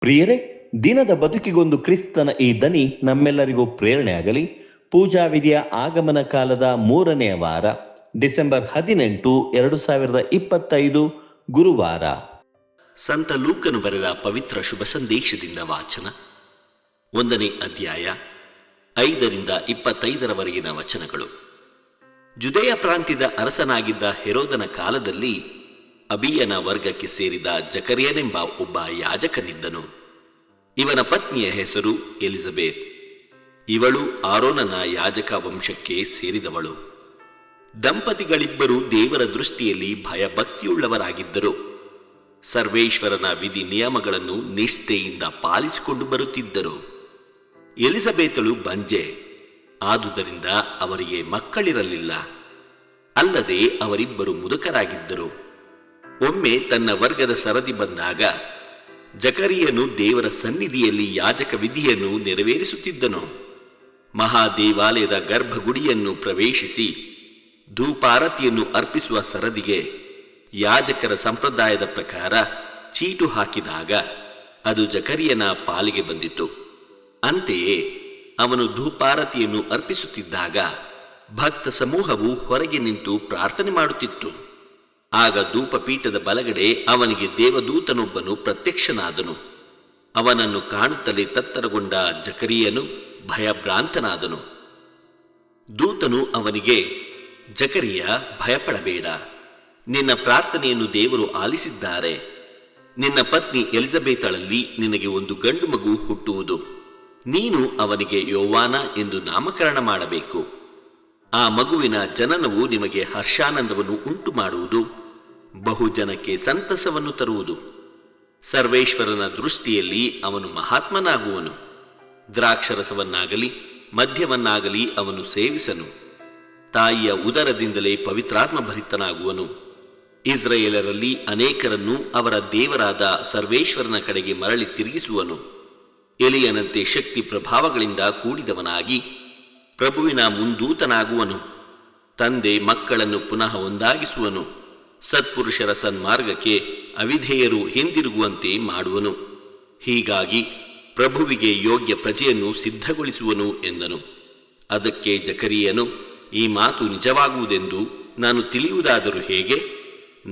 ಪ್ರಿಯರೇ, ದಿನದ ಬದುಕಿಗೊಂದು ಕ್ರಿಸ್ತನ ಈ ದನಿ ನಮ್ಮೆಲ್ಲರಿಗೂ ಪ್ರೇರಣೆಯಾಗಲಿ. ಪೂಜಾ ವಿಧಿಯ ಆಗಮನ ಕಾಲದ 3ನೇ ವಾರ, ಡಿಸೆಂಬರ್ 18, 2025, ಗುರುವಾರ. ಸಂತ ಲೂಕನು ಬರೆದ ಪವಿತ್ರ ಶುಭ ಸಂದೇಶದಿಂದ ವಾಚನ. 1ನೇ ಅಧ್ಯಾಯ 5ರಿಂದ 25ರವರೆಗಿನ ವಚನಗಳು. ಜುದೇಯ ಪ್ರಾಂತ್ಯದ ಅರಸನಾಗಿದ್ದ ಹೆರೋದನ ಕಾಲದಲ್ಲಿ ಅಬಿಯನ ವರ್ಗಕ್ಕೆ ಸೇರಿದ ಜಕರಿಯನೆಂಬ ಒಬ್ಬ ಯಾಜಕನಿದ್ದನು. ಇವನ ಪತ್ನಿಯ ಹೆಸರು ಎಲಿಜಬೆತ್. ಇವಳು ಆರೋನನ ಯಾಜಕ ವಂಶಕ್ಕೆ ಸೇರಿದವಳು. ದಂಪತಿಗಳಿಬ್ಬರು ದೇವರ ದೃಷ್ಟಿಯಲ್ಲಿ ಭಯಭಕ್ತಿಯುಳ್ಳವರಾಗಿದ್ದರು. ಸರ್ವೇಶ್ವರನ ವಿಧಿ ನಿಯಮಗಳನ್ನು ನಿಷ್ಠೆಯಿಂದ ಪಾಲಿಸಿಕೊಂಡು ಬರುತ್ತಿದ್ದರು. ಎಲಿಜಬೆತಳು ಬಂಜೆ, ಆದುದರಿಂದ ಅವರಿಗೆ ಮಕ್ಕಳಿರಲಿಲ್ಲ. ಅಲ್ಲದೆ ಅವರಿಬ್ಬರು ಮುದುಕರಾಗಿದ್ದರು. ಒಮ್ಮೆ ತನ್ನ ವರ್ಗದ ಸರದಿ ಬಂದಾಗ ಜಕರಿಯನು ದೇವರ ಸನ್ನಿಧಿಯಲ್ಲಿ ಯಾಜಕ ವಿಧಿಯನ್ನು ನೆರವೇರಿಸುತ್ತಿದ್ದನು. ಮಹಾದೇವಾಲಯದ ಗರ್ಭಗುಡಿಯನ್ನು ಪ್ರವೇಶಿಸಿ ಧೂಪಾರತಿಯನ್ನು ಅರ್ಪಿಸುವ ಸರದಿಗೆ ಯಾಜಕರ ಸಂಪ್ರದಾಯದ ಪ್ರಕಾರ ಚೀಟು ಹಾಕಿದಾಗ ಅದು ಜಕರಿಯನ ಪಾಲಿಗೆ ಬಂದಿತು. ಅಂತೆಯೇ ಅವನು ಧೂಪಾರತಿಯನ್ನು ಅರ್ಪಿಸುತ್ತಿದ್ದಾಗ ಭಕ್ತ ಸಮೂಹವು ಹೊರಗೆ ನಿಂತು ಪ್ರಾರ್ಥನೆ ಮಾಡುತ್ತಿತ್ತು. ಆಗ ಧೂಪಪೀಠದ ಬಲಗಡೆ ಅವನಿಗೆ ದೇವದೂತನೊಬ್ಬನು ಪ್ರತ್ಯಕ್ಷನಾದನು. ಅವನನ್ನು ಕಾಣುತ್ತಲೇ ತತ್ತರಗೊಂಡ ಜಕರಿಯನು ಭಯಭ್ರಾಂತನಾದನು. ದೂತನು ಅವನಿಗೆ, ಜಕರಿಯ, ಭಯಪಡಬೇಡ, ನಿನ್ನ ಪ್ರಾರ್ಥನೆಯನ್ನು ದೇವರು ಆಲಿಸಿದ್ದಾರೆ. ನಿನ್ನ ಪತ್ನಿ ಎಲಿಜಬೆತಳಲ್ಲಿ ನಿನಗೆ ಒಂದು ಗಂಡು ಮಗು ಹುಟ್ಟುವುದು. ನೀನು ಅವನಿಗೆ ಯೋವಾನ ಎಂದು ನಾಮಕರಣ ಮಾಡಬೇಕು. ಆ ಮಗುವಿನ ಜನನವು ನಿಮಗೆ ಹರ್ಷಾನಂದವನ್ನು ಉಂಟು ಮಾಡುವುದು, ಬಹುಜನಕ್ಕೆ ಸಂತಸವನ್ನು ತರುವುದು. ಸರ್ವೇಶ್ವರನ ದೃಷ್ಟಿಯಲ್ಲಿ ಅವನು ಮಹಾತ್ಮನಾಗುವನು. ದ್ರಾಕ್ಷರಸವನ್ನಾಗಲಿ ಮದ್ಯವನ್ನಾಗಲಿ ಅವನು ಸೇವಿಸನು. ತಾಯಿಯ ಉದರದಿಂದಲೇ ಪವಿತ್ರಾತ್ಮ ಭರಿತನಾಗುವನು. ಇಸ್ರಾಯೇಲರಲ್ಲಿ ಅನೇಕರನ್ನು ಅವರ ದೇವರಾದ ಸರ್ವೇಶ್ವರನ ಕಡೆಗೆ ಮರಳಿ ತಿರುಗಿಸುವನು. ಎಲಿಯನಂತೆ ಶಕ್ತಿ ಪ್ರಭಾವಗಳಿಂದ ಕೂಡಿದವನಾಗಿ ಪ್ರಭುವಿನ ಮುಂದೂತನಾಗುವನು. ತಂದೆ ಮಕ್ಕಳನ್ನು ಪುನಃ ಒಂದಾಗಿಸುವನು. ಸತ್ಪುರುಷರ ಸನ್ಮಾರ್ಗಕ್ಕೆ ಅವಿಧೇಯರು ಹಿಂದಿರುಗುವಂತೆ ಮಾಡುವನು. ಹೀಗಾಗಿ ಪ್ರಭುವಿಗೆ ಯೋಗ್ಯ ಪ್ರಜೆಯನ್ನು ಸಿದ್ಧಗೊಳಿಸುವನು ಎಂದನು. ಅದಕ್ಕೆ ಜಕರಿಯನು, ಈ ಮಾತು ನಿಜವಾಗುವುದೆಂದು ನಾನು ತಿಳಿಯುವುದಾದರೂ ಹೇಗೆ?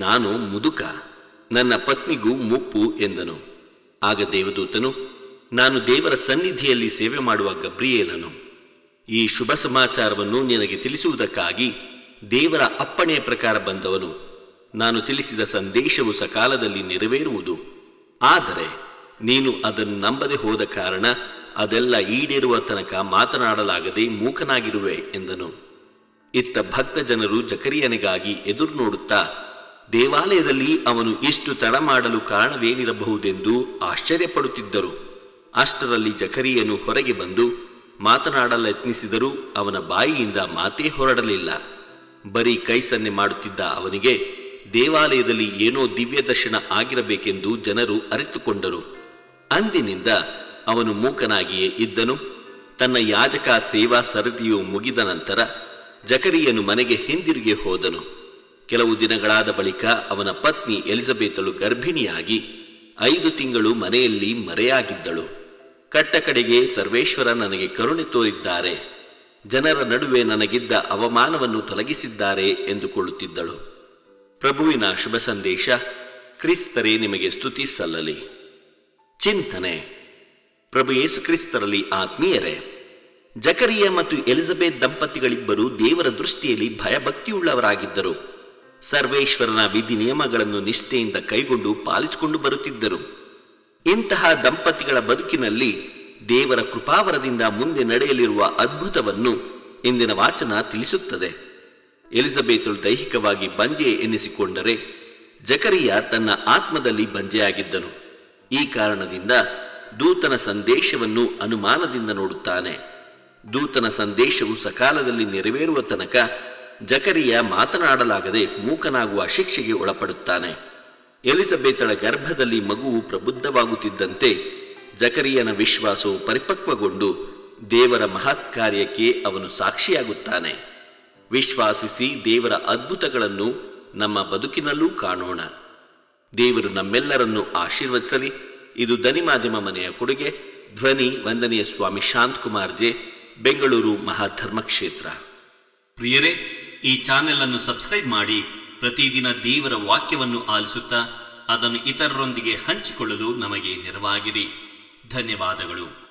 ನಾನು ಮುದುಕ, ನನ್ನ ಪತ್ನಿಗೂ ಮುಪ್ಪು ಎಂದನು. ಆಗ ದೇವದೂತನು, ನಾನು ದೇವರ ಸನ್ನಿಧಿಯಲ್ಲಿ ಸೇವೆ ಮಾಡುವ ಗಬ್ರಿಯೇಲನು. ಈ ಶುಭ ಸಮಾಚಾರವನ್ನು ನಿನಗೆ ತಿಳಿಸುವುದಕ್ಕಾಗಿ ದೇವರ ಅಪ್ಪಣೆಯ ಪ್ರಕಾರ ಬಂದವನು. ನಾನು ತಿಳಿಸಿದ ಸಂದೇಶವು ಸಕಾಲದಲ್ಲಿ ನೆರವೇರುವುದು. ಆದರೆ ನೀನು ಅದನ್ನು ನಂಬದೆ ಹೋದ ಕಾರಣ ಅದೆಲ್ಲ ಈಡೇರುವ ತನಕ ಮಾತನಾಡಲಾಗದೆ ಮೂಕನಾಗಿರುವೆ ಎಂದನು. ಇತ್ತ ಭಕ್ತ ಜನರು ಜಕರಿಯನಿಗಾಗಿ ಎದುರು ನೋಡುತ್ತಾ ದೇವಾಲಯದಲ್ಲಿ ಅವನು ಇಷ್ಟು ತಡ ಮಾಡಲು ಕಾರಣವೇನಿರಬಹುದೆಂದು ಆಶ್ಚರ್ಯಪಡುತ್ತಿದ್ದರು. ಅಷ್ಟರಲ್ಲಿ ಜಕರಿಯನು ಹೊರಗೆ ಬಂದು ಮಾತನಾಡಲೆತ್ನಿಸಿದರೂ ಅವನ ಬಾಯಿಯಿಂದ ಮಾತೇ ಹೊರಡಲಿಲ್ಲ. ಬರೀ ಕೈ ಸನ್ನೆ ಮಾಡುತ್ತಿದ್ದ ಅವನಿಗೆ ದೇವಾಲಯದಲ್ಲಿ ಏನೋ ದಿವ್ಯ ದರ್ಶನ ಆಗಿರಬೇಕೆಂದು ಜನರು ಅರಿತುಕೊಂಡರು. ಅಂದಿನಿಂದ ಅವನು ಮೂಕನಾಗಿಯೇ ಇದ್ದನು. ತನ್ನ ಯಾಜಕ ಸೇವಾ ಸರದಿಯು ಮುಗಿದ ನಂತರ ಜಕರಿಯನು ಮನೆಗೆ ಹಿಂದಿರುಗಿ ಹೋದನು. ಕೆಲವು ದಿನಗಳಾದ ಬಳಿಕ ಅವನ ಪತ್ನಿ ಎಲಿಜಬೆತಳು ಗರ್ಭಿಣಿಯಾಗಿ 5 ತಿಂಗಳು ಮನೆಯಲ್ಲಿ ಮರೆಯಾಗಿದ್ದಳು. ಕಟ್ಟಕಡೆಗೆ ಸರ್ವೇಶ್ವರ ನನಗೆ ಕರುಣೆ ತೋರಿದ್ದಾರೆ, ಜನರ ನಡುವೆ ನನಗಿದ್ದ ಅವಮಾನವನ್ನು ತೊಲಗಿಸಿದ್ದಾರೆ ಎಂದುಕೊಳ್ಳುತ್ತಿದ್ದಳು. ಪ್ರಭುವಿನ ಶುಭ ಸಂದೇಶ. ಕ್ರಿಸ್ತರೇ ನಿಮಗೆ ಸ್ತುತಿ ಸಲ್ಲಲಿ. ಚಿಂತನೆ. ಪ್ರಭು ಯೇಸು ಕ್ರಿಸ್ತರಲ್ಲಿ ಆತ್ಮೀಯರೇ, ಜಕರಿಯ ಮತ್ತು ಎಲಿಜಬೆತ್ ದಂಪತಿಗಳಿಬ್ಬರು ದೇವರ ದೃಷ್ಟಿಯಲ್ಲಿ ಭಯಭಕ್ತಿಯುಳ್ಳವರಾಗಿದ್ದರು. ಸರ್ವೇಶ್ವರನ ವಿಧಿ ನಿಯಮಗಳನ್ನು ನಿಷ್ಠೆಯಿಂದ ಕೈಗೊಂಡು ಪಾಲಿಸಿಕೊಂಡು ಬರುತ್ತಿದ್ದರು. ಇಂತಹ ದಂಪತಿಗಳ ಬದುಕಿನಲ್ಲಿ ದೇವರ ಕೃಪಾವರದಿಂದ ಮುಂದೆ ನಡೆಯಲಿರುವ ಅದ್ಭುತವನ್ನು ಇಂದಿನ ವಾಚನ ತಿಳಿಸುತ್ತದೆ. ಎಲಿಜಬೆತಳು ದೈಹಿಕವಾಗಿ ಬಂಜೆ ಎನ್ನಿಸಿಕೊಂಡರೆ ಜಕರಿಯ ತನ್ನ ಆತ್ಮದಲ್ಲಿ ಬಂಜೆಯಾಗಿದ್ದನು. ಈ ಕಾರಣದಿಂದ ದೂತನ ಸಂದೇಶವನ್ನು ಅನುಮಾನದಿಂದ ನೋಡುತ್ತಾನೆ. ದೂತನ ಸಂದೇಶವು ಸಕಾಲದಲ್ಲಿ ನೆರವೇರುವ ತನಕ ಜಕರಿಯ ಮಾತನಾಡಲಾಗದೆ ಮೂಕನಾಗುವ ಶಿಕ್ಷೆಗೆ ಒಳಪಡುತ್ತಾನೆ. ಎಲಿಜಬೆತಳ ಗರ್ಭದಲ್ಲಿ ಮಗುವು ಪ್ರಬುದ್ಧವಾಗುತ್ತಿದ್ದಂತೆ ಜಕರಿಯನ ವಿಶ್ವಾಸವು ಪರಿಪಕ್ವಗೊಂಡು ದೇವರ ಮಹತ್ ಕಾರ್ಯಕ್ಕೆ ಅವನು ಸಾಕ್ಷಿಯಾಗುತ್ತಾನೆ. ವಿಶ್ವಾಸಿಸಿ ದೇವರ ಅದ್ಭುತಗಳನ್ನು ನಮ್ಮ ಬದುಕಿನಲ್ಲೂ ಕಾಣೋಣ. ದೇವರು ನಮ್ಮೆಲ್ಲರನ್ನು ಆಶೀರ್ವದಿಸಲಿ. ಇದು ದನಿ ಮಾಧ್ಯಮ ಮನೆಯ ಕೊಡುಗೆ. ಧ್ವನಿ ವಂದನೀಯ ಸ್ವಾಮಿ ಶಾಂತಕುಮಾರ್ ಜೆ, ಬೆಂಗಳೂರು ಮಹಾಧರ್ಮಕ್ಷೇತ್ರ. ಪ್ರಿಯರೇ, ಈ ಚಾನೆಲ್ ಅನ್ನು ಸಬ್ಸ್ಕ್ರೈಬ್ ಮಾಡಿ ಪ್ರತಿದಿನ ದೇವರ ವಾಕ್ಯವನ್ನು ಆಲಿಸುತ್ತಾ ಅದನ್ನು ಇತರರೊಂದಿಗೆ ಹಂಚಿಕೊಳ್ಳಲು ನಮಗೆ ನೆರವಾಗಿರಿ. ಧನ್ಯವಾದಗಳು.